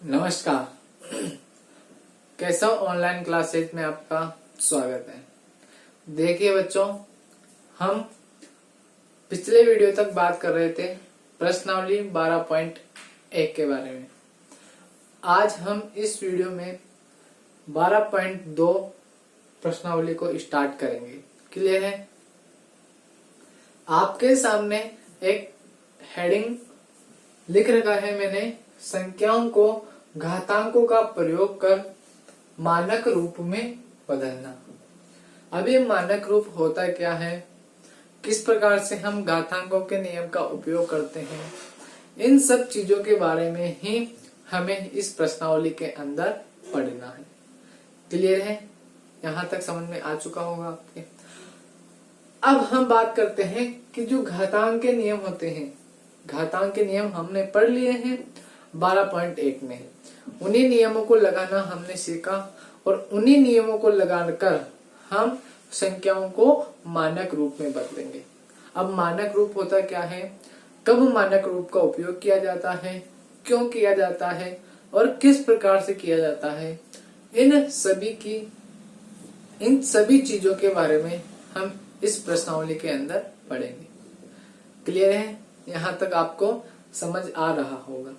नमस्कार। कैसा online classes में आपका स्वागत है। देखिए बच्चों, हम पिछले वीडियो तक बात कर रहे थे प्रश्नावली 12.1 के बारे में। आज हम इस वीडियो में 12.2 प्रश्नावली को स्टार्ट करेंगे। क्लियर है? आपके सामने एक हेडिंग लिख रखा है मैंने, संख्याओं को घातांकों का प्रयोग कर मानक रूप में बदलना। अब ये मानक रूप होता क्या है, किस प्रकार से हम घातांकों के नियम का उपयोग करते हैं, इन सब चीजों के बारे में ही हमें इस प्रश्नावली के अंदर पढ़ना है। क्लियर है? यहां तक समझ में आ चुका होगा आपके। अब हम बात करते हैं कि जो घातांक के नियम होते हैं, घातांक के नियम हमने पढ़ लिए हैं 12.1 में। उन्हीं नियमों को लगाना हमने सीखा और उन्हीं नियमों को लगाकर हम संख्याओं को मानक रूप में बदलेंगे। अब मानक रूप होता क्या है, कब मानक रूप का उपयोग किया जाता है, क्यों किया जाता है और किस प्रकार से किया जाता है, इन सभी चीजों के बारे में हम इस प्रश्नावली के अंदर पढ़ेंगे। क्लियर है? यहां तक आपको समझ आ रहा होगा।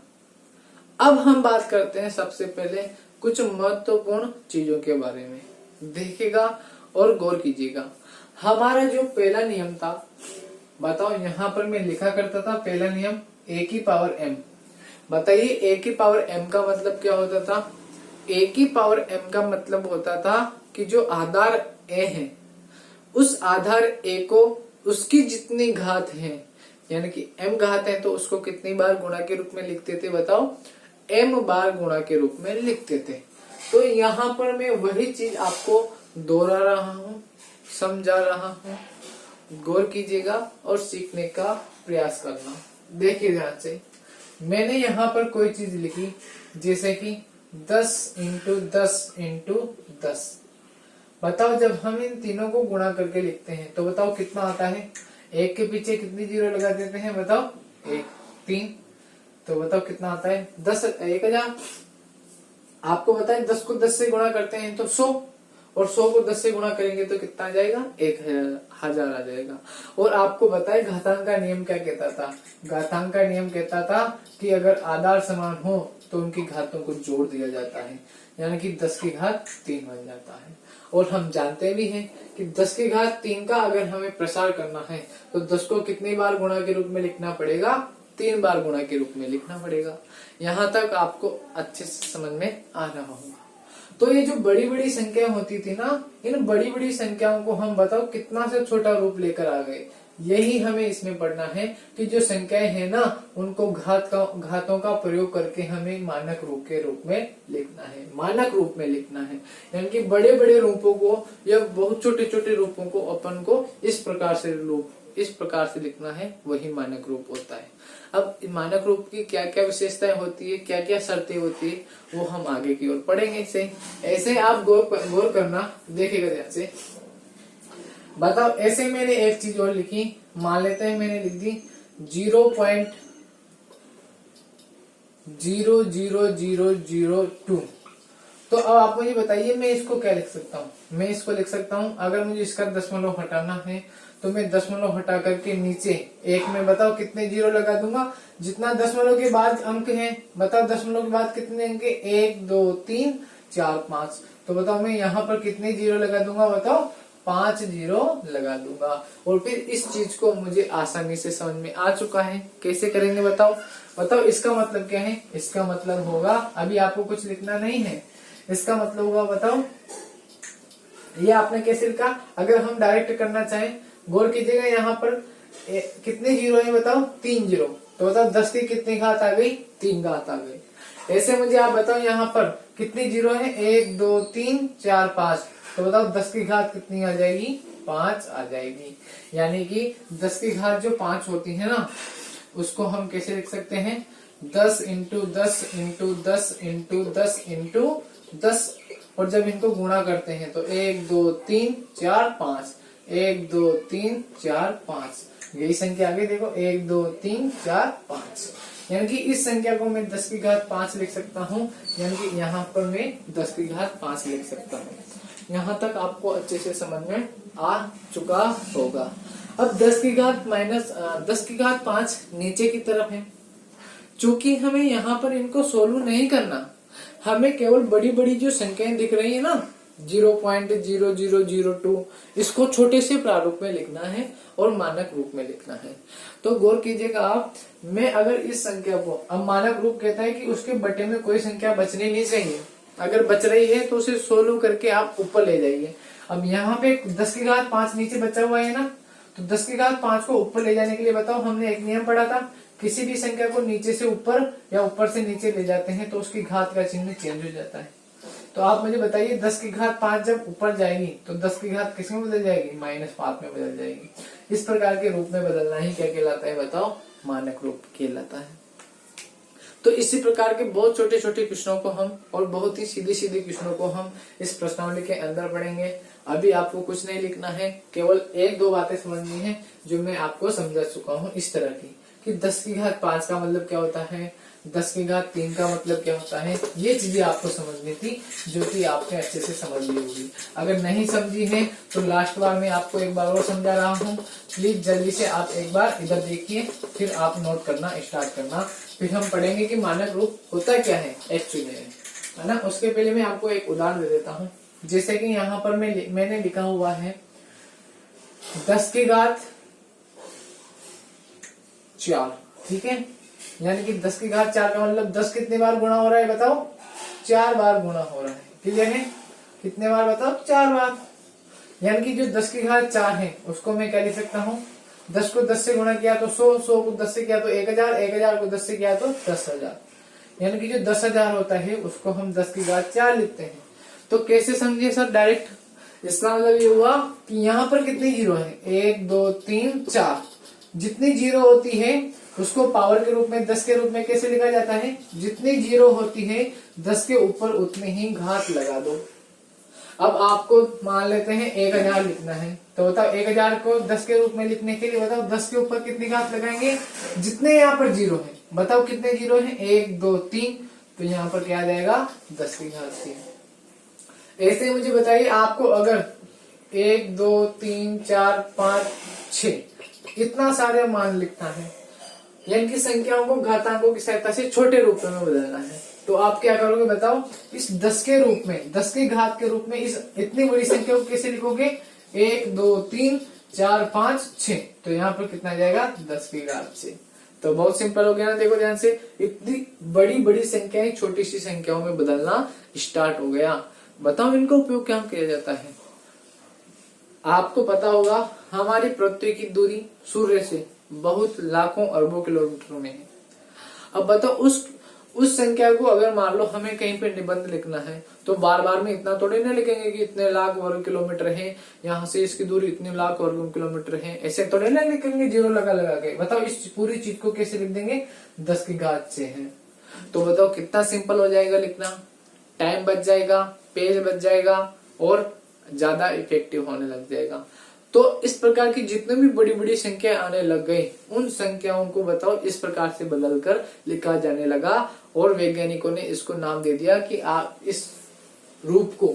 अब हम बात करते हैं सबसे पहले कुछ महत्वपूर्ण चीजों के बारे में। देखिएगा और गौर कीजिएगा। हमारा जो पहला नियम था, बताओ, यहां पर मैं लिखा करता था पहला नियम a की पावर m। बताइए a की पावर m का मतलब क्या होता था? a की पावर m का मतलब होता था कि जो आधार a है, उस आधार a को उसकी जितनी घात है, यानी कि m घात है तो उसको कितनी बार गुणा के रूप में लिखते थे? बताओ, m बार गुणा के रूप में लिखते थे। तो यहाँ पर मैं वही चीज आपको दोहरा रहा हूँ, समझा रहा हूँ। गौर कीजिएगा और सीखने का प्रयास करना। देखिए ध्यान से, मैंने यहाँ पर कोई चीज लिखी जैसे कि 10 इंटू 10 इंटू 10। बताओ, जब हम इन तीनों को गुणा करके लिखते हैं तो बताओ कितना आता है? एक के पीछे कितनी जीरो लगा देते हैं? बताओ, 1, 3। तो बताओ कितना आता है? 10, 1000। आपको पता है 10 को 10 से गुणा करते हैं तो 100, और 100 को 10 से गुणा करेंगे तो कितना आ जाएगा? 1000 आ जाएगा। और आपको बताए घातांक का नियम क्या कहता था? घातांक का नियम कहता था कि अगर आधार समान हो तो उनकी घातों को जोड़ दिया जाता है, यानी कि 10 की घात 3 बन जाता है। और हम जानते भी हैं कि 10 की घात 3 का अगर हमें प्रसार करना है तो 10 को कितनी बार गुणा के रूप में लिखना पड़ेगा? 3 बार गुणा के रूप में लिखना पड़ेगा। यहाँ तक आपको अच्छे से समझ में आ रहा होगा। तो ये जो बड़ी बड़ी संख्या होती थी ना, इन बड़ी बड़ी संख्याओं को हम बताओ कितना से छोटा रूप लेकर आ गए। यही हमें इसमें पढ़ना है कि जो संख्याएं हैं ना, उनको घातों का प्रयोग करके हमें मानक रूप के रूप में लिखना है, मानक रूप में लिखना है। यानी कि बड़े बड़े रूपों को या बहुत छोटे छोटे रूपों को अपन को इस प्रकार से लिखना है, वही मानक रूप होता है। अब मानक रूप की क्या क्या विशेषताएं होती है, क्या क्या शर्तें होती है, वो हम आगे की ओर पढ़ेंगे। ऐसे आप गौर करना। देखिएगा ध्यान से। बताओ, ऐसे मैंने एक चीज और लिखी, मान लेते हैं मैंने लिख दी 0.00002। तो अब आप मुझे बताइए मैं इसको क्या लिख सकता हूँ? मैं इसको लिख सकता हूँ, अगर मुझे इसका दशमलव हटाना है तो मैं दशमलव हटा करके नीचे एक में बताओ कितने जीरो लगा दूंगा? जितना दशमलव के बाद अंक है, बताओ दशमलव के बाद कितने अंक? 1 2 3 4 5। तो बताओ मैं यहाँ पर कितने जीरो लगा दूंगा? बताओ, 5 जीरो लगा दूंगा। और फिर इस चीज को मुझे आसानी से समझ में आ चुका है। कैसे करेंगे बताओ? बताओ इसका मतलब क्या है? इसका मतलब होगा, अभी आपको कुछ लिखना नहीं है, इसका मतलब होगा, बताओ ये आपने कैसे लिखा? अगर हम डायरेक्ट करना चाहें, गौर कीजिएगा, यहाँ पर कितने जीरो है? बताओ, 3 जीरो। तो बताओ 10 की कितनी घात आ गई? 3 घात आ गई। ऐसे मुझे आप बताओ यहाँ पर कितनी जीरो है? 1 2 3 4 5। तो बताओ 10 की घात कितनी आ जाएगी? 5 आ जाएगी। यानी कि 10 की घात जो 5 होती है ना, उसको हम कैसे लिख सकते हैं? 10 इंटू 10 इंटू 10 इंटू 10 इंटू 10। और जब इनको गुणा करते हैं तो 1 2 3 4 5, 1 2 3 4 5, यही संख्या आगे देखो, 1 2 3 4 5। यानी कि इस संख्या को मैं 10 की घात 5 लिख सकता हूँ, यानी कि यहाँ पर मैं 10 की घात 5 लिख सकता हूँ। यहाँ तक आपको अच्छे से समझ में आ चुका होगा। अब 10 की घात 5 नीचे की तरफ है, चूंकि हमें यहाँ पर इनको सोल्व नहीं करना, हमें केवल बड़ी बड़ी जो संख्याएं दिख रही है ना 0.0002 इसको छोटे से प्रारूप में लिखना है और मानक रूप में लिखना है। तो गौर कीजिएगा आप, मैं अगर इस संख्या को, अब मानक रूप कहता है कि उसके बटे में कोई संख्या बचनी नहीं चाहिए, अगर बच रही है तो उसे सोल्व करके आप ऊपर ले जाइए। अब यहाँ पे 10 की घात 5 नीचे बचा हुआ है ना, तो 10 की घात 5 को ऊपर ले जाने के लिए बताओ, हमने एक नियम पढ़ा था, किसी भी संख्या को नीचे से ऊपर या ऊपर से नीचे ले जाते हैं तो उसकी घात का चिन्ह चेंज हो जाता है। तो आप मुझे बताइए 10 की घात 5 जब ऊपर जाएगी तो 10 की घात किस में बदल जाएगी? -5 में बदल जाएगी। इस प्रकार के रूप में बदलना ही क्या कहलाता है बताओ? मानक रूप कहलाता है। तो इसी प्रकार के बहुत छोटे छोटे क्वेश्चनों को हम और बहुत ही सीधे सीधे क्वेश्चनों को हम इस प्रश्नावली के अंदर पढ़ेंगे। अभी आपको कुछ नहीं लिखना है, केवल 1-2 बातें समझनी है जो मैं आपको समझा चुका हूँ इस तरह की, कि 10 की घात 5 का मतलब क्या होता है, 10 की घात 3 का मतलब क्या होता है, ये चीजें आपको समझनी थी जो कि आपने अच्छे से समझ ली होगी। अगर नहीं समझी है तो लास्ट बार में आपको एक बार और समझा रहा हूँ, प्लीज जल्दी से आप एक बार इधर देखिए, फिर आप नोट करना स्टार्ट करना। फिर हम पढ़ेंगे कि मानक रूप होता क्या है एक्चुअली में, है ना। उसके पहले मैं आपको एक उदाहरण दे देता हूँ। जैसे कि यहाँ पर मैंने लिखा हुआ है 10 की घात 4, ठीक है। यानी कि 10 की घात 4 का मतलब 10 कितने बार गुणा हो रहा है बताओ? 4 बार गुणा हो रहा है। क्लियर है? कितने बार बताओ? 4 बार। यानी कि जो 10 की घात 4 है उसको मैं क्या लिख सकता हूँ? 10 को 10 से गुणा किया तो 100, 100 को 10 से किया तो 1000, 1000 को 10 से किया तो 10,000। यानी कि जो 10,000 होता है उसको हम 10 की घात 4 लिखते हैं। तो कैसे समझिए सर? डायरेक्ट इसका मतलब ये हुआ कि यहाँ पर कितने जीरो है? 1 2 3 4। जितनी जीरो होती है उसको पावर के रूप में 10 के रूप में कैसे लिखा जाता है? जितनी जीरो होती है 10 के ऊपर उतनी ही घात लगा दो। अब आपको मान लेते हैं 1000 लिखना है, तो बताओ 1000 को 10 के रूप में लिखने के लिए बताओ 10 के ऊपर कितनी घात लगाएंगे? जितने यहाँ पर जीरो है, बताओ कितने जीरो है? 1 2 3, तो यहाँ पर क्या आ जाएगा? 10 की घात 3। ऐसे मुझे बताइए आपको अगर 1 2 3 4 5 6 इतना सारे मान लिखना है, यानी कि संख्याओं को घातांकों की सहायता से छोटे रूप में बदलना है, तो आप क्या करोगे बताओ? इस 10 के रूप में, 10 की घात के रूप में इस इतनी बड़ी संख्या को कैसे लिखोगे? 1 2 3 4 5 6, तो यहाँ पर कितना जाएगा? 10 की घात 6। तो बहुत सिंपल हो गया ना। देखो ध्यान से, इतनी बड़ी बड़ी संख्याएं छोटी सी संख्याओं में बदलना स्टार्ट हो गया। बताओ इनका उपयोग क्या किया जाता है? आपको पता होगा हमारी पृथ्वी की दूरी सूर्य से बहुत लाखों अरबों किलोमीटर में है। अब बताओ उस संख्या को अगर मान लो हमें कहीं पे निबंध लिखना है तो बार बार में इतना थोड़ी ना लिखेंगे कि इतने लाख वर्ग किलोमीटर है, यहाँ से इसकी दूरी इतने लाख वर्ग किलोमीटर है, ऐसे थोड़ी ना लिखेंगे जीरो लगा लगा के। बताओ इस पूरी चीज को कैसे लिख देंगे? 10 की घात से है। तो बताओ कितना सिंपल हो जाएगा लिखना, टाइम बच जाएगा, पेज बच जाएगा और ज्यादा इफेक्टिव होने लग जाएगा। तो इस प्रकार की जितने भी बड़ी बड़ी संख्या आने लग गई उन संख्याओं को बताओ इस प्रकार से बदलकर लिखा जाने लगा और वैज्ञानिकों ने इसको नाम दे दिया कि आप इस रूप को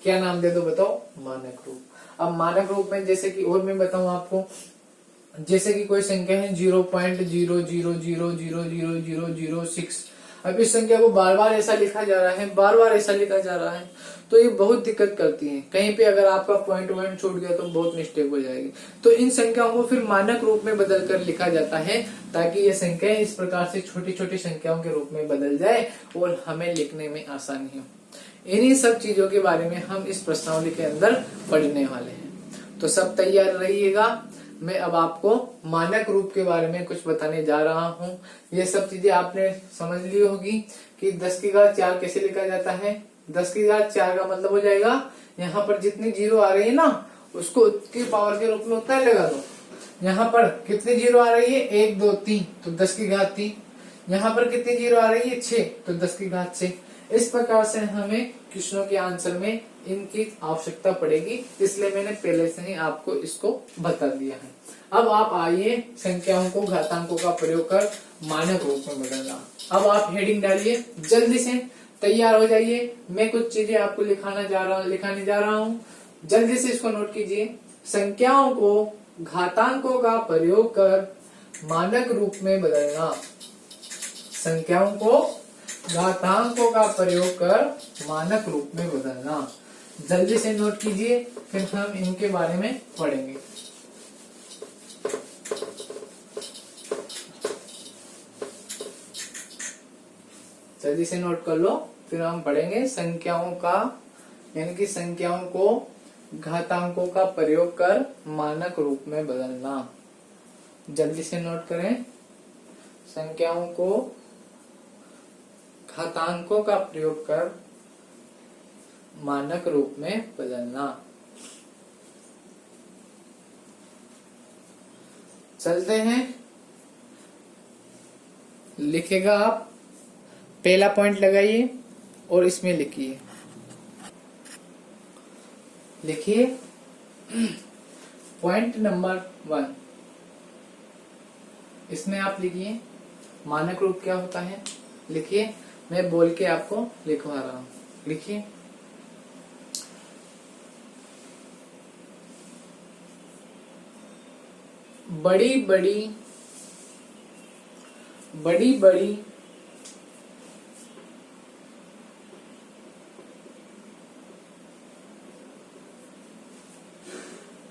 क्या नाम दे दो बताओ? मानक रूप। अब मानक रूप में जैसे कि और मैं बताऊं आपको, जैसे कि कोई संख्या है 0.00000006, अब इस संख्या को बार बार ऐसा लिखा जा रहा है, बार बार ऐसा लिखा जा रहा है, तो ये बहुत दिक्कत करती है। कहीं पे अगर आपका पॉइंट छूट गया तो बहुत मिस्टेक हो जाएगी। तो इन संख्याओं को फिर मानक रूप में बदलकर लिखा जाता है ताकि ये संख्याएं इस प्रकार से छोटी छोटी संख्याओं के रूप में बदल जाए और हमें लिखने में आसानी हो। इन्हीं सब चीजों के बारे में हम इस प्रश्नावली के अंदर पढ़ने वाले हैं। तो सब तैयार रहिएगा। मैं अब आपको मानक रूप के बारे में कुछ बताने जा रहा हूँ। ये सब चीजें आपने समझ ली होगी कि 10 की घात 4 कैसे लिखा जाता है। 10 की घात 4 का मतलब हो जाएगा यहाँ पर जितनी जीरो आ रही है ना उसको उसकी पावर के रूप में उतना ही लगा दो। यहाँ पर कितनी जीरो आ रही है? 1 2 3, तो 10 की घात 3। यहाँ पर कितनी जीरो आ रही है? 6, तो 10 की घात 6। इस प्रकार से हमें क्वेश्चनों के आंसर में इनकी आवश्यकता पड़ेगी, इसलिए मैंने पहले से ही आपको इसको बता दिया है। अब आप आइए संख्याओं को घातांकों का प्रयोग कर मानक रूप में बदलना। अब आप हेडिंग डालिए, जल्दी से तैयार हो जाइए। मैं कुछ चीजें आपको लिखाने जा रहा हूँ, जल्दी से इसको नोट कीजिए। संख्याओं को घातांकों का प्रयोग कर मानक रूप में बदलना। संख्याओं को घातांकों का प्रयोग कर मानक रूप में बदलना। जल्दी से नोट कीजिए, फिर हम इनके बारे में पढ़ेंगे। जल्दी से नोट कर लो, फिर हम पढ़ेंगे संख्याओं का, यानी कि संख्याओं को घातांकों का प्रयोग कर मानक रूप में बदलना। जल्दी से नोट करें, संख्याओं को घातांकों का प्रयोग कर मानक रूप में बदलना। चलते हैं, लिखेगा आप, पहला पॉइंट लगाइए और इसमें लिखिए, लिखिए पॉइंट नंबर 1। इसमें आप लिखिए मानक रूप क्या होता है। लिखिए, मैं बोल के आपको लिखवा रहा हूं। लिखिए, बड़ी बड़ी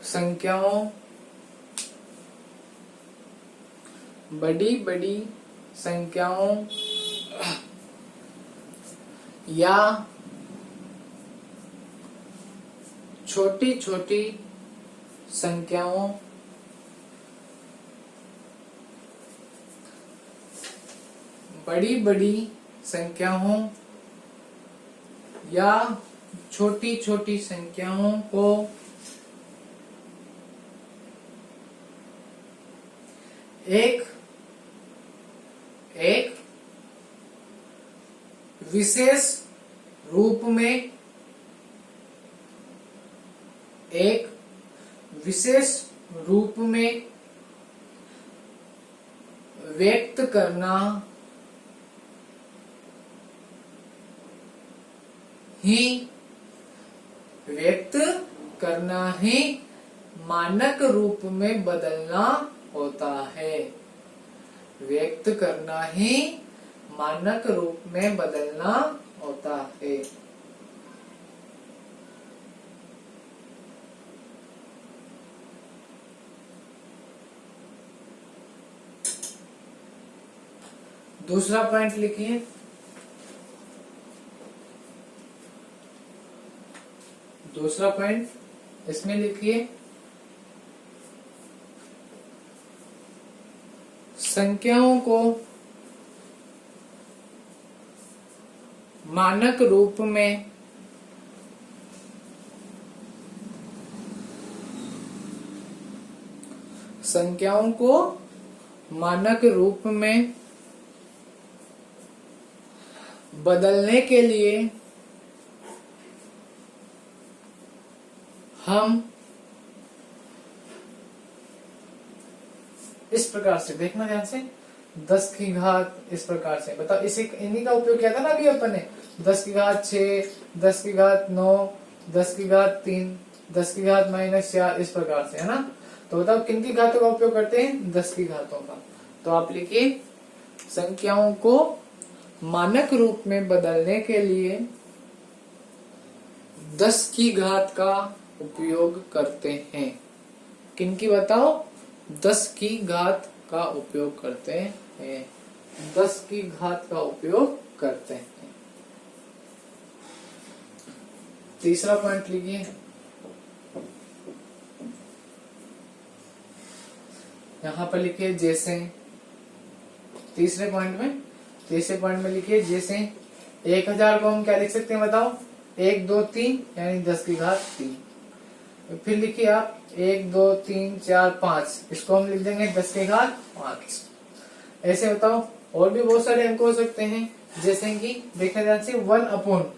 संख्याओं, बड़ी संख्याओं या छोटी संख्याओं बड़ी संख्याओं या छोटी संख्याओं को एक विशेष रूप में, एक विशेष रूप में व्यक्त करना ही मानक रूप में बदलना होता है। व्यक्त करना ही मानक रूप में बदलना होता है। दूसरा पॉइंट लिखिए, दूसरा पॉइंट इसमें लिखिए, संख्याओं को मानक रूप में बदलने के लिए हम इस प्रकार से, देखना ध्यान से, 10 की घात इस प्रकार से, बताओ इसी इन्हीं का उपयोग किया था ना अभी अपन ने। 10 की घात 6, 10 की घात 9, 10 की घात 3, 10 की घात -4, इस प्रकार से, है ना। तो बताओ किन की घातों का उपयोग करते हैं, 10 की घातों का। तो आप लिखिए, संख्याओं को मानक रूप में बदलने के लिए 10 की घात का उपयोग करते हैं। किन की बताओ, 10 की घात का उपयोग करते हैं। 10 की घात का उपयोग करते हैं। तीसरा पॉइंट लिखिए, यहां पर लिखिए जैसे, तीसरे पॉइंट में लिखिए जैसे 1000 को हम क्या लिख सकते हैं बताओ, 1 2 3 यानी 10 की घात 3। फिर लिखिए आप 1 2 3 4 5, इसको हम लिख देंगे 10 की घात 5। ऐसे बताओ और भी बहुत सारे अंक हो सकते हैं, जैसे कि देखा ध्यान से 1/,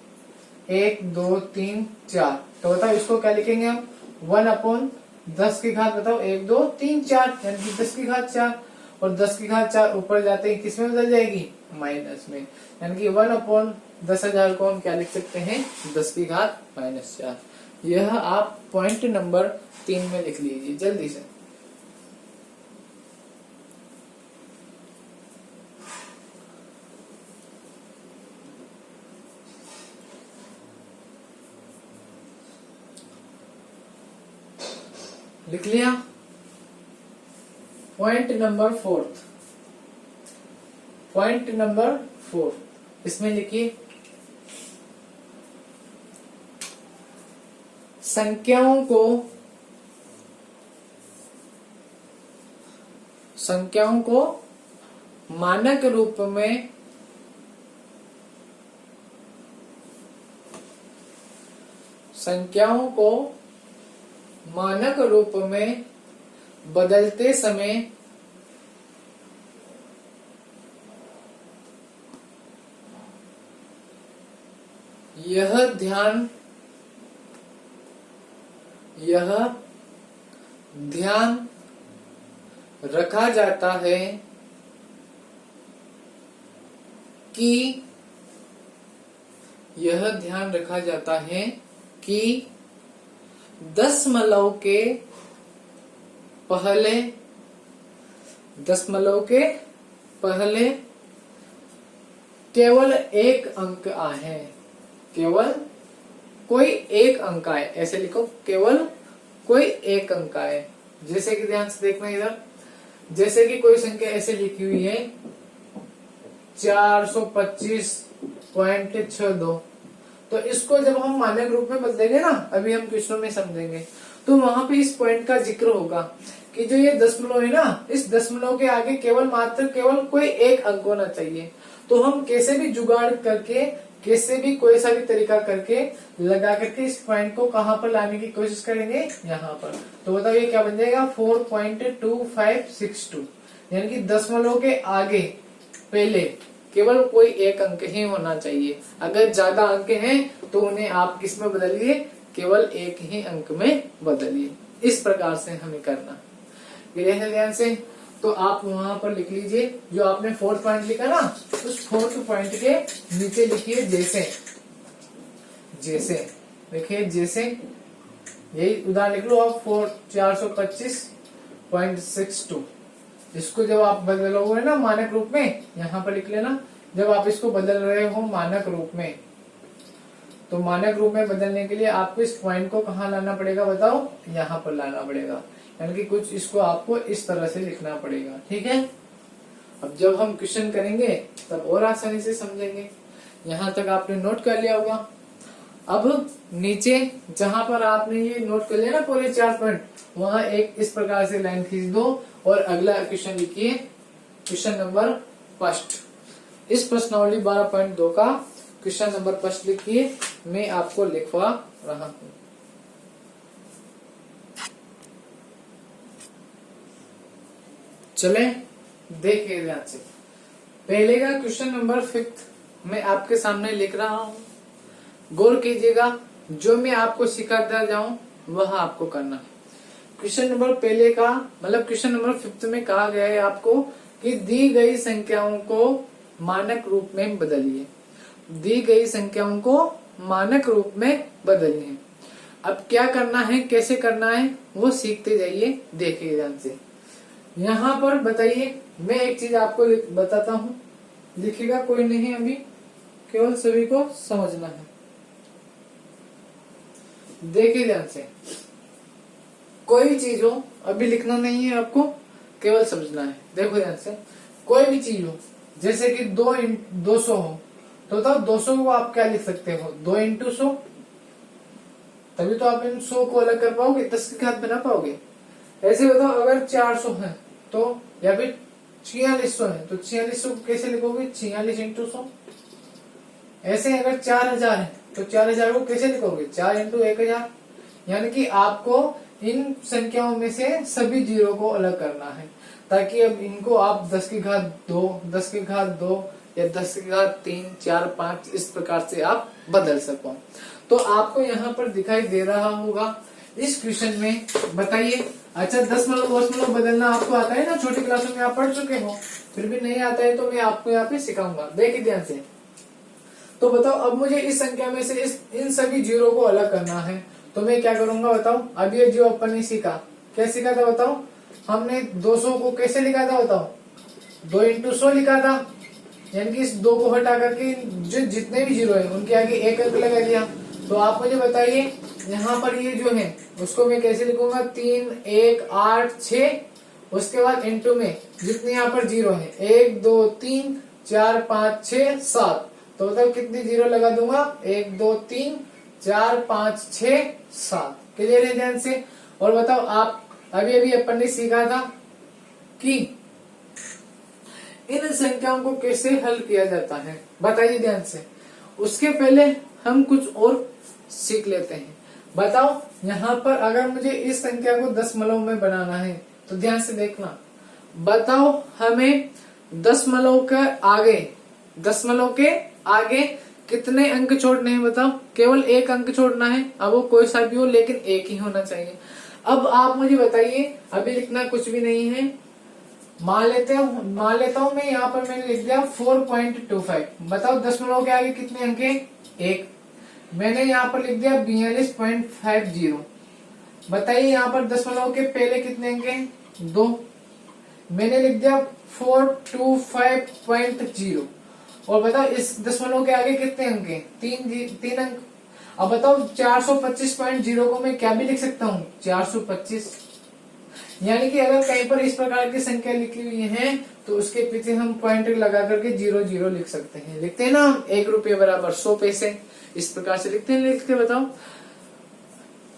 1 2 3 4। तो बताओ इसको क्या लिखेंगे हम? 1/10 की घात, बताओ 1 2 3 4 यानी कि 10 की घात 4। और 10 की घात 4 ऊपर जाते ही किस में बदल जाएगी? माइनस में। यानी कि 1/10,000 को हम क्या लिख सकते हैं? 10 की घात -4। यह आप पॉइंट नंबर 3 में लिख लीजिए जल्दी से। लिख लिया? पॉइंट नंबर 4, पॉइंट नंबर 4 इसमें लिखिए संख्याओं को मानक रूप में बदलते समय यह ध्यान रखा जाता है कि दशमलव के पहले केवल एक अंक आए, केवल कोई एक अंक आए, ऐसे लिखो केवल कोई एक अंक आए। जैसे कि ध्यान से देखना इधर, जैसे कि कोई संख्या ऐसे लिखी हुई है 425.62, तो इसको जब हम मानक रूप में बदलेंगे ना, अभी हम क्वेश्चन में समझेंगे, तो वहां पे इस पॉइंट का जिक्र होगा कि जो ये दशमलव है ना, इस दशमलव के आगे केवल कोई एक अंक होना चाहिए। तो हम कैसे भी जुगाड़ करके, कैसे भी कोई सा भी तरीका करके लगा करके इस पॉइंट को कहां पर लाने की कोशिश करेंगे? यहाँ पर। तो बताओ ये क्या बन जाएगा? 4.2562, यानी कि दशमलव के आगे पहले केवल कोई एक अंक ही होना चाहिए। अगर ज्यादा अंक हैं तो उन्हें आप किस में बदलिए? केवल एक ही अंक में बदलिए। इस प्रकार से हमें करना। क्लियर है ध्यान से? तो आप वहां पर लिख लीजिए जो आपने 4th पॉइंट लिखा ना, उस 4th पॉइंट के नीचे लिखिए जैसे देखिए, जैसे यही उदाहरण लिख लो आप 425.62। इसको जब आप बदलोगे ना मानक रूप में, यहाँ पर लिख लेना, जब आप इसको बदल रहे हो मानक रूप में, तो मानक रूप में बदलने के लिए आपको इस पॉइंट को कहाँ लाना पड़ेगा? बताओ, यहाँ पर लाना पड़ेगा। यानी कि कुछ इसको आपको इस तरह से लिखना पड़ेगा। ठीक है? अब जब हम क्वेश्चन करेंगे तब और आसानी से समझेंगे। यहाँ तक आपने नोट कर लिया होगा। अब नीचे जहां पर आपने ये नोट कर लिया ना पूरे 4 पॉइंट, वहां एक इस प्रकार से लाइन खींच दो और अगला क्वेश्चन लिखिए, क्वेश्चन नंबर 1। इस प्रश्नावली 12.2 का क्वेश्चन नंबर 1 लिखिए। मैं आपको लिखवा रहा हूं। चले देखिए ध्यान से। पहले का क्वेश्चन नंबर 5 मैं आपके सामने लिख रहा हूं। गौर कीजिएगा, जो मैं आपको सिखाता जाऊं वह आपको करना है। क्वेश्चन नंबर पहले का मतलब क्वेश्चन नंबर 5 में कहा गया है आपको कि दी गई संख्याओं को मानक रूप में बदलिए। दी गई संख्याओं को मानक रूप में बदलिए। अब क्या करना है, कैसे करना है, वो सीखते जाइए। देखिए ध्यान से। यहाँ पर बताइए, मैं एक चीज आपको बताता हूँ, लिखिएगा कोई नहीं अभी, केवल सभी को समझना है। देखिए ध्यान से, कोई भी चीज हो, अभी लिखना नहीं है आपको, केवल समझना है। देखो ध्यान से, कोई भी चीज हो, जैसे कि 200 हो, तो बताओ 200 को आप क्या लिख सकते हो? 2 × 100, तभी तो आप इन 100 को अलग कर पाओगे, 10 की घात बना पाओगे। ऐसे बताओ अगर 400 है तो, या फिर 4600 है तो 4600 को कैसे लिखोगे? 46 × 100। ऐसे अगर 4000 है तो 4000 को कैसे लिखोगे? 4 × 1000। यानी कि आपको इन संख्याओं में से सभी जीरो को अलग करना है, ताकि अब इनको आप 10 की घात 2, 10 की घात 2, या 10 की घात 3, 4, 5 इस प्रकार से आप बदल सको। तो आपको यहाँ पर दिखाई दे रहा होगा इस क्वेश्चन में। बताइए, अच्छा दशमलव बदलना आपको आता है ना, छोटी क्लासों में आप पढ़ चुके हो, फिर भी नहीं आता है तो मैं आपको यहाँ पे सिखाऊंगा। देखिए ध्यान से। तो बताओ, अब मुझे इस संख्या में से इन सभी जीरो को अलग करना है, तो मैं क्या करूंगा बताओ। अब ये जो अपन ने सीखा, क्या सीखा था बताओ, हमने 200 को कैसे लिखा था बताओ, 2 इंटू 100 लिखा था, यानी कि इस 2 को हटा करके जो जितने भी जीरो है उनके आगे एक अंक लगा दिया। तो आप मुझे बताइए यहाँ पर ये जो है उसको मैं कैसे लिखूंगा, 3, 1, 8, 6, उसके बाद इंटू में जितने यहाँ पर जीरो है 1, 2, 3, 4, 5, 6, 7, तो बताओ कितनी जीरो लगा दूंगा, 1, 2, 3, 4, 5, 6, 7। क्लियर है ध्यान से। और बताओ, आप अभी अभी अपन ने सीखा था कि इन संख्याओं को कैसे हल किया जाता है, बताइए ध्यान से। उसके पहले हम कुछ और सीख लेते हैं। बताओ, यहाँ पर अगर मुझे इस संख्या को दशमलव में बनाना है तो ध्यान से देखना। बताओ, हमें दशमलव के आगे कितने अंक छोड़ने हैं बताओ। केवल एक अंक छोड़ना है, अब वो कोई सा भी हो लेकिन एक ही होना चाहिए। अब आप मुझे बताइए, अभी लिखना कुछ भी नहीं है, मान लेता हूं मैं, यहाँ पर मैंने लिख दिया 4.25। बताओ दशमलव के आगे कितने अंक हैं, एक। मैंने यहाँ पर लिख दिया 42.50। बताइए यहाँ पर दशमलव के पहले कितने अंक हैं, 2। मैंने लिख दिया 425.0। और बताओ इस दशमलव के आगे कितने अंक हैं, 3 अंक। अब बताओ 425.0 को मैं क्या भी लिख सकता हूँ, 425। यानी कि अगर कहीं पर इस प्रकार की संख्या लिखी हुई है तो उसके पीछे हम पॉइंट लगा करके 00 लिख सकते हैं। लिखते हैं ना हम, 1 रुपये बराबर 100 पैसे, इस प्रकार से लिखते हैं, लिखते बताओ।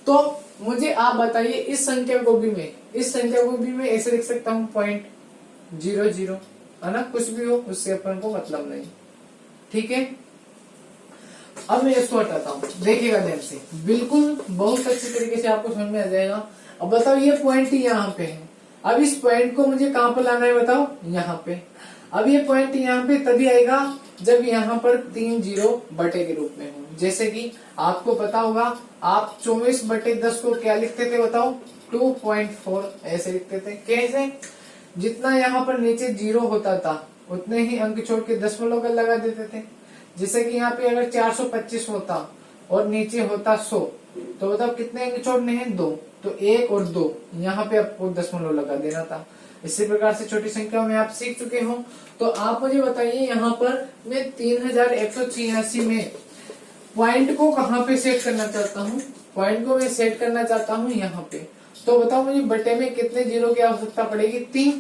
तो मुझे आप बताइए, इस संख्या को भी मैं ऐसे लिख सकता हूँ, 0.00, है ना, कुछ भी हो उससे अपन को मतलब नहीं। ठीक है, अब मैं इसको हटाता हूँ, देखिएगा ध्यान से, बिल्कुल बहुत अच्छी तरीके से आपको समझ में आ जाएगा। अब बताओ, ये पॉइंट यहाँ पे है, अब इस पॉइंट को मुझे कहाँ पर लाना है बताओ, यहाँ पे। अब ये पॉइंट यहाँ पे तभी आएगा जब यहाँ पर 3 जीरो बटे के रूप में हो। जैसे कि आपको पता होगा, आप 24/10 को क्या लिखते थे बताओ, 2.4 ऐसे लिखते थे। कैसे, जितना यहाँ पर नीचे जीरो होता था उतने ही अंक छोड़ के दशमलव का लगा देते थे। जैसे कि यहाँ पे अगर 425 होता और नीचे होता 100, तो बताओ कितने अंक छोड़ने हैं, 2। तो 1 और 2 यहाँ पे आपको दशमलव लगा देना था। इसी प्रकार से छोटी संख्याओं में आप सीख चुके हो। तो आप मुझे बताइए, यहाँ पर मैं 3186 में पॉइंट को कहाँ पे सेट करना चाहता हूँ, पॉइंट को मैं सेट करना चाहता हूँ यहाँ पे। तो बताओ मुझे बटे में कितने जीरो की आवश्यकता पड़ेगी, 3,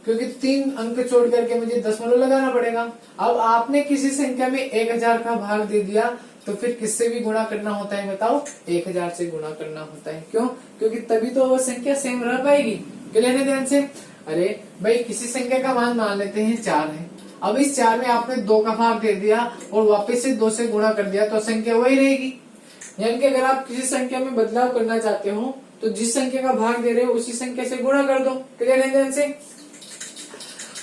क्योंकि 3 अंक छोड़ करके मुझे दशमलव लगाना पड़ेगा। अब आपने किसी संख्या में 1000 का भाग दे दिया तो फिर किससे भी गुणा करना होता है बताओ, 1000 से गुणा करना होता है। क्यों, क्योंकि तभी तो वो संख्या सेम रह पाएगी। क्लियर है ध्यान से। अरे भाई, किसी संख्या का मान मान लेते हैं 4 है, अब इस 4 में आपने 2 का भाग दे दिया और वापस से 2 से गुणा कर दिया तो संख्या वही रहेगी। यानी कि अगर आप किसी संख्या में बदलाव करना चाहते हो तो जिस संख्या का भाग दे रहे हो उसी संख्या से गुणा कर दो। क्लियर है ध्यान से।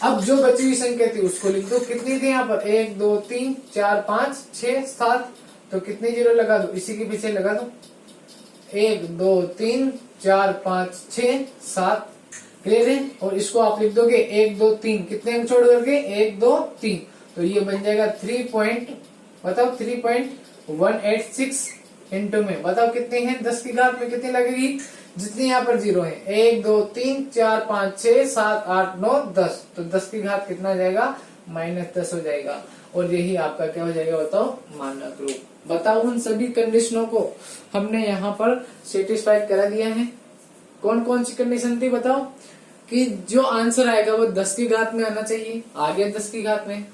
अब जो बची हुई संख्या थी उसको लिख दो, कितनी थी यहाँ पर, 1, 2, 3, 4, 5, 6, 7, तो कितने जीरो लगा दो, इसी के पीछे लगा दो, 1, 2, 3, 4, 5, 6, 7। क्लियर है। और इसको आप लिख दोगे 1, 2, 3, कितने अंक छोड़ करके, 1, 2, 3, तो ये बन जाएगा 3.186 इंटू में बताओ कितने हैं, 10 की घात में कितनी लगेगी, जितनी यहाँ पर जीरो है, 1, 2, 3, 4, 5, 6, 7, 8, 9, 10, तो 10 की घात कितना हो जाएगा, -10 हो जाएगा। और यही आपका क्या हो जाएगा बताओ, मानक रूप। बताओ, उन सभी कंडीशनों को हमने यहाँ पर सेटिस्फाइड करा दिया है। कौन कौन सी कंडीशन थी बताओ, कि जो आंसर आएगा वो 10 की घात में आना चाहिए, आ गया 10 की घात में।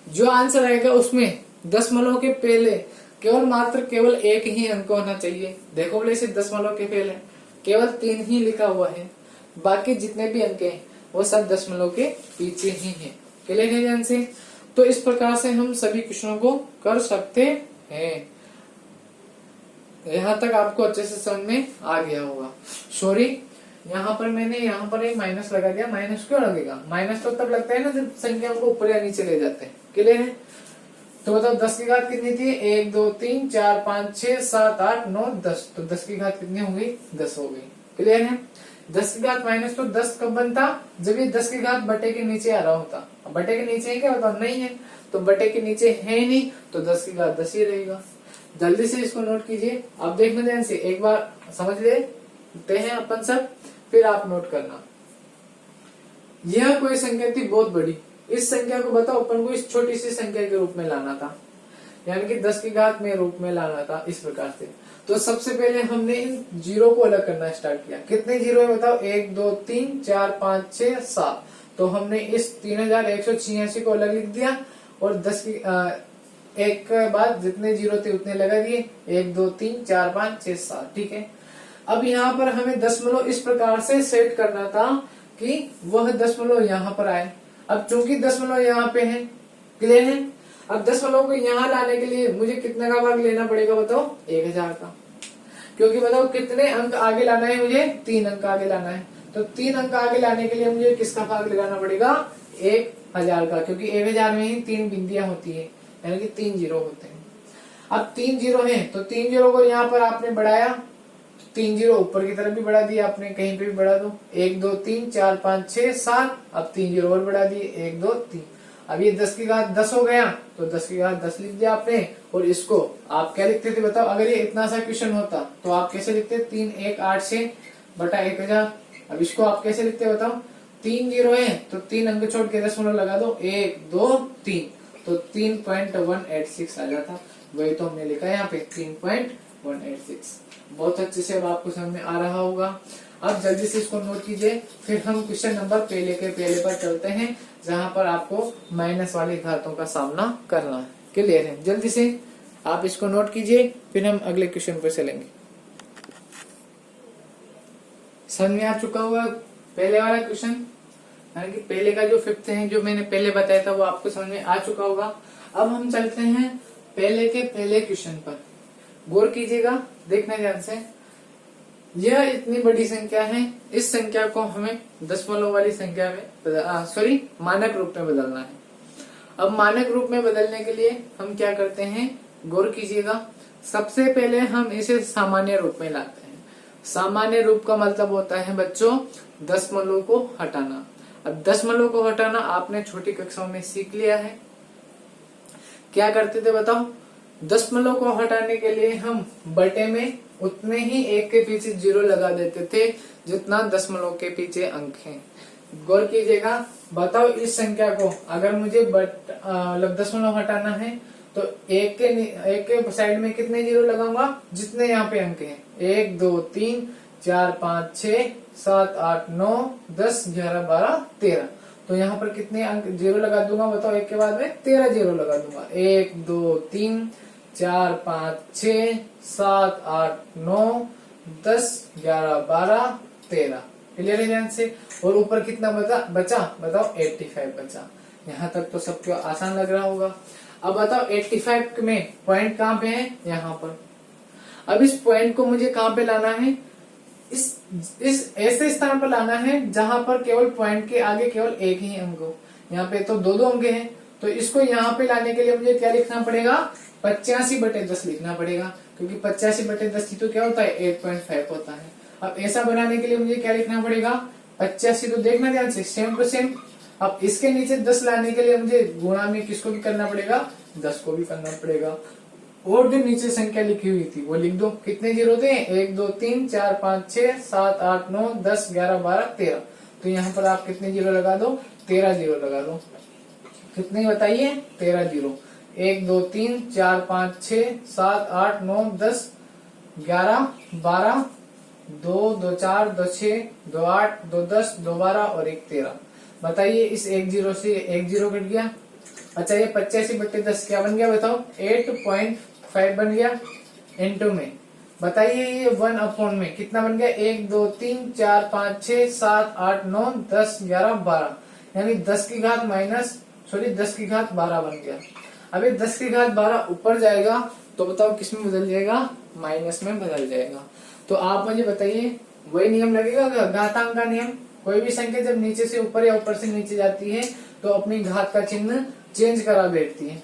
जो आंसर आएगा उसमें दशमलव के पहले केवल एक ही अंक होना चाहिए। देखो बोले इसे दशमलव के पहले केवल 3 ही लिखा हुआ है, बाकी जितने भी अंक हैं वो सब दशमलव के पीछे ही हैं। क्लियर है ध्यान से। तो इस प्रकार से हम सभी क्वेश्चनों को कर सकते हैं। यहाँ तक आपको अच्छे से समझ में आ गया होगा। सॉरी, यहाँ पर मैंने एक माइनस लगा दिया। माइनस क्यों लगेगा, माइनस तो तब लगता है ना जब संख्याओं को ऊपर या नीचे ले जाते हैं। क्लियर है? तो बताओ 10 की घात कितनी थी? 1 2 3 4 5 6 7 8 9 10। तो 10 की घात कितनी हो गई? 10 हो गई। क्लियर है? 10 की घात माइनस, तो 10 कब बनता? जब ये 10 की घात बटे के नीचे आ रहा होता। अब बटे के नीचे है क्या? बताओ नहीं है, तो बटे के नीचे है ही नहीं, तो 10 की घात 10 ही रहेगा। जल्दी से इसको नोट कीजिए। अब देखना ध्यान से, एक बार समझ लेते हैं अपन सब, फिर आप नोट करना। यह कोई संख्या थी बहुत बड़ी, इस संख्या को बताओ अपन को इस छोटी सी संख्या के रूप में लाना था, यानी कि 10 की घात में रूप में लाना था इस प्रकार से। तो सबसे पहले हमने इन जीरो को अलग करना स्टार्ट किया। कितने जीरो है बताओ? 1 2 3 4 5 6 7। तो हमने इस 3186 को अलग लिख दिया और 10 की एक के बाद जितने जीरो थे उतने लगा दिए, 1 2 3 4 5 6 7। ठीक है, अब यहाँ पर हमें दशमलव इस प्रकार से सेट करना था कि वह दशमलव यहाँ पर आए। अब चूंकि दशमलव यहाँ पे है, क्लियर है? अब दशमलव को यहाँ लाने के लिए मुझे कितने का भाग लेना पड़ेगा बताओ? 1000 का। क्योंकि बताओ कितने अंक आगे लाना है मुझे? 3 अंक आगे लाना है। तो 3 अंक आगे लाने के लिए मुझे किसका भाग लगाना पड़ेगा? 1000 का, क्योंकि 1000 में ही 3 बिंदियां होती है, यानी कि 3 जीरो होते हैं। अब 3 जीरो है, तो 3 जीरो को यहाँ पर आपने बढ़ाया, 3 जीरो ऊपर की तरफ भी बढ़ा दिया आपने, कहीं पे भी बढ़ा दो। 1 2 3 4 5 6 7, अब 3 जीरो और बढ़ा दिए, 1 2 3। अब ये 10 की घात 10 हो गया, तो 10 की घात 10 लिख दिया आपने। और इसको आप क्या लिखते थे बताओ? अगर ये इतना सा क्वेश्चन होता तो आप कैसे लिखते? 3 1 8 6 बटा 1000। अब इसको आप कैसे लिखते बताओ? 3 जीरो है तो 3 अंक छोड़ के दशमलव लगा दो, 1 2 3, तो 3.186 आ जाता। वही तो हमने लिखा है यहाँ पे, 3.186। बहुत अच्छे से अब आपको समझ में आ रहा होगा। अब जल्दी से इसको नोट कीजिए, फिर हम क्वेश्चन नंबर पहले के पहले पर चलते हैं, जहां पर आपको माइनस वाली घातों का सामना करना है। क्लियर है? जल्दी से आप इसको नोट कीजिए, फिर हम अगले क्वेश्चन पर चलेंगे। समझ में आ चुका होगा पहले वाला क्वेश्चन, यानी कि पहले का जो फिफ्थ है, जो मैंने पहले बताया था, वो आपको समझ में आ चुका होगा। अब हम चलते हैं पहले के पहले क्वेश्चन पर। गौर कीजिएगा, देखना ध्यान से। यह इतनी बड़ी संख्या है, इस संख्या को हमें दशमलव वाली संख्या में मानक रूप में बदलना है। अब मानक रूप में बदलने के लिए हम क्या करते हैं? गौर कीजिएगा, सबसे पहले हम इसे सामान्य रूप में लाते हैं। सामान्य रूप का मतलब होता है बच्चों दशमलव को हटाना। अब दशमलव को हटाना आपने छोटी कक्षाओं में सीख लिया है। क्या करते थे बताओ? दशमलव को हटाने के लिए हम बटे में उतने ही एक के पीछे जीरो लगा देते थे जितना दशमलव के पीछे अंक हैं। गौर कीजिएगा, बताओ इस संख्या को अगर मुझे दशमलव हटाना है तो एक के साइड में कितने जीरो लगाऊंगा? जितने यहाँ पे अंक हैं, 1 2 3 4 5 6 7 8 9 10 11 12 13। तो यहाँ पर कितने अंक जीरो लगा दूंगा बताओ? एक के बाद में 13 जीरो लगा दूंगा। 1 2 3 4 5 6 7 8 9 10 11 12 13। क्लियर है ध्यान से? और ऊपर कितना बचा बताओ? 85 बचा। यहाँ तक तो सबको आसान लग रहा होगा। अब बताओ 85 में पॉइंट कहाँ पे है? यहाँ पर। अब इस पॉइंट को मुझे कहाँ पे लाना है? इस ऐसे स्थान पर लाना है जहां पर केवल पॉइंट के आगे केवल एक ही अंक हो। यहाँ पे तो दो अंक हैं, तो इसको यहाँ पे लाने के लिए मुझे क्या लिखना पड़ेगा? 85/10 लिखना पड़ेगा, क्योंकि 85/10 ही तो क्या होता है? 8.5 होता है। अब ऐसा बनाने के लिए मुझे क्या लिखना पड़ेगा? 85, तो देखना ध्यान से, सेम टू सेम। अब इसके नीचे 10 लाने के लिए मुझे गुणा में किसको भी करना पड़ेगा? 10 को भी करना पड़ेगा। और जो नीचे संख्या लिखी हुई थी वो लिख दो। कितने जीरो थे? 1 2 3 4 5 6 7 8 9 10 11 12 13। तो यहाँ पर आप कितने जीरो लगा दो? 13 जीरो लगा दो। कितने बताइए? 13 जीरो। 1 2 3 4 5 6 7 8 9 10 11 12 2 2 4 2 6 2 8 2 10 2 12 और 1 13। बताइए, इस एक जीरो से एक जीरो कट गया। अच्छा, ये 85/10 क्या बन गया बताओ? 8.5 बन गया। इनटू में बताइए ये 1/, में कितना बन गया? 1 2 3 4 5 6 7 8 9 10 11 12, यानी 10 की घात 12 बन गया। अब ये 10 की घात 12 ऊपर जाएगा तो बताओ किस में बदल जाएगा? माइनस में बदल जाएगा। तो आप मुझे बताइए, वही नियम लगेगा घातांक का नियम। कोई भी संख्या जब नीचे से ऊपर या ऊपर से नीचे जाती है तो अपनी घात का चिन्ह चेंज करा बैठती है।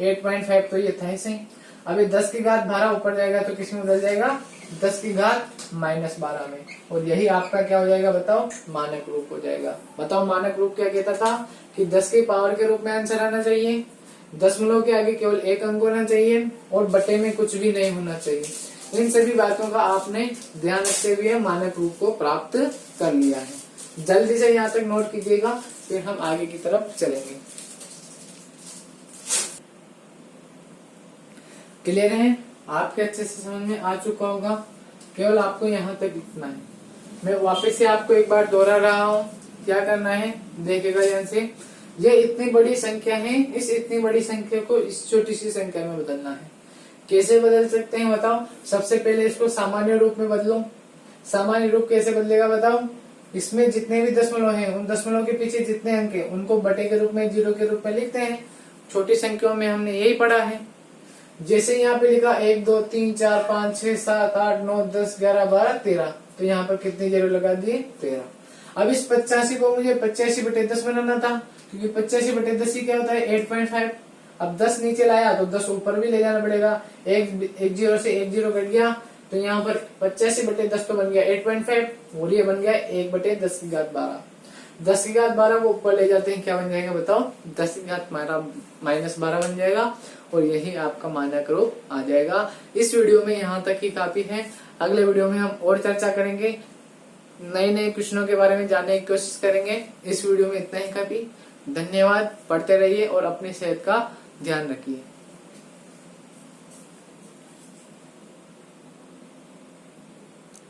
8.5 तो ये था ही सही। अभी 10 की घात 12 ऊपर जाएगा तो किस में बदल जाएगा? 10 की घात -12 में। और यही आपका क्या हो जाएगा बताओ? मानक रूप हो जाएगा। बताओ मानक रूप क्या कहता था कि 10 की पावर के रूप में आंसर आना चाहिए, दशमलव के आगे केवल एक अंक होना चाहिए और बटे में कुछ भी नहीं होना चाहिए। इन सभी बातों का आपने ध्यान रखते हुए मानक रूप को प्राप्त कर लिया है। जल्दी से यहाँ तक नोट कीजिएगा, फिर हम आगे की तरफ चलेंगे। क्लियर है? आपके अच्छे से समझ में आ चुका होगा। केवल आपको यहाँ तक इतना है। मैं वापस से आपको एक बार दोहरा रहा हूँ। क्या करना है देखिएगा ध्यान से। ये इतनी बड़ी संख्या है, इस इतनी बड़ी संख्या को इस छोटी सी संख्या में बदलना है। कैसे बदल सकते हैं बताओ? सबसे पहले इसको सामान्य रूप में बदलो। सामान्य रूप कैसे बदलेगा बताओ? इसमें जितने भी दशमलव हैं, उन दशमलव के पीछे जितने अंक हैं उनको बटे के रूप में, जीरो के रूप में लिखते हैं। छोटी संख्याओं में हमने यही पढ़ा है। जैसे यहाँ पे लिखा 1 2 3 4 5 6 7 8 9 10 11 12 13, तो यहाँ पर कितने जीरो लगा दिए? 13। अब इस 85 को मुझे 85/10 बनाना था, क्योंकि 85/10 ही क्या होता है? 8.5। अब 10 नीचे लाया तो 10 ऊपर भी ले जाना पड़ेगा। एक जीरो से एक जीरो कट गया, तो यहाँ पर 85/10 तो बन गया 8.5 और ये बन गया 1/10 की घात 12। 10 की घात 12 को ऊपर ले जाते हैं, क्या बन जाएगा बताओ? 10 की घात -12 बन जाएगा और यही आपका मानक रूप आ जाएगा। इस वीडियो में यहाँ तक ही काफी है। अगले वीडियो में हम और चर्चा करेंगे, नए नए क्वेश्चनों के बारे में जानने की कोशिश करेंगे। इस वीडियो में इतना ही काफी। धन्यवाद। पढ़ते रहिए और अपनी सेहत का ध्यान रखिए।